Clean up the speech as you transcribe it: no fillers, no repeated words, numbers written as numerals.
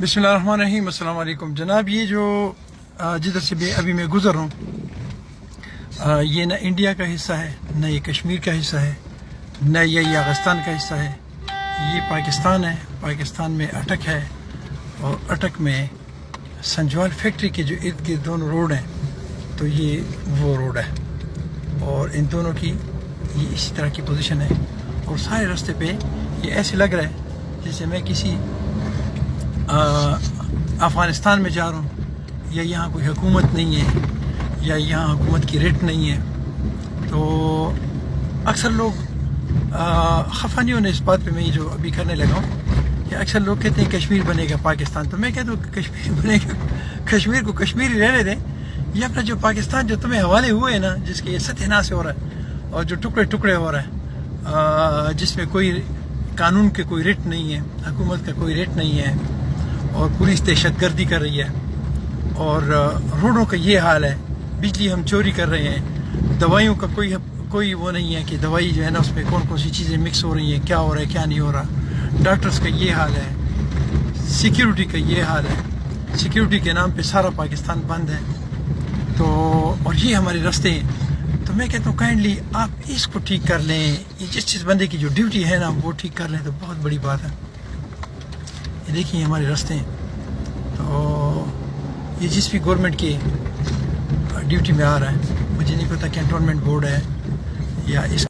बिस्मिल्लाहिर्रहमानिर्रहीम। अस्सलाम वालेकुम जनाब। ये जो जिधर से अभी मैं गुज़र रहा हूँ, ये न इंडिया का हिस्सा है, न ये कश्मीर का हिस्सा है, न ये यागिस्तान का हिस्सा है। ये पाकिस्तान है। पाकिस्तान में अटक है और अटक में संजवाल फैक्ट्री के जो इर्द गिर्द दोनों रोड हैं, तो ये वो रोड है और इन दोनों की ये इसी तरह की पोजीशन है। और सारे रास्ते पे ये ऐसे लग रहा है जैसे मैं किसी अफ़गानिस्तान में जा रहा हूँ, या यहाँ कोई हुकूमत नहीं है, या यहाँ हुकूमत की रेट नहीं है। तो अक्सर लोग खफा नहीं होने इस बात पे मैं ये जो अभी करने लगा हूँ कि अक्सर लोग कहते हैं कश्मीर बनेगा पाकिस्तान। तो मैं कहता हूँ कश्मीर बनेगा, कश्मीर को कश्मीर ही रहने दें। ये अपना जो पाकिस्तान जो तुम्हें हवाले हुए हैं ना, जिसके ये सत्यानाश हो रहा है और जो टुकड़े टुकड़े हो रहा है, जिसमें कोई कानून के कोई रेट नहीं है, हुकूमत का कोई रेट नहीं है, और पुलिस दहशतगर्दी कर रही है, और रोडों का ये हाल है, बिजली हम चोरी कर रहे हैं, दवाइयों का कोई वो नहीं है कि दवाई जो है ना उसमें कौन कौन सी चीज़ें मिक्स हो रही हैं, क्या हो रहा है क्या नहीं हो रहा। डॉक्टर्स का ये हाल है, सिक्योरिटी का ये हाल है, सिक्योरिटी के नाम पे सारा पाकिस्तान बंद है। तो और ये हमारे रास्ते हैं। तो मैं कहता हूँ काइंडली आप इसको ठीक कर लें। ये जिस बंदे की जो ड्यूटी है ना वो ठीक कर लें तो बहुत बड़ी बात है। ये देखिए हमारे रास्ते हैं। तो ये जिस भी गवर्नमेंट की ड्यूटी में आ रहा है, मुझे नहीं पता कैंटोनमेंट बोर्ड है या इस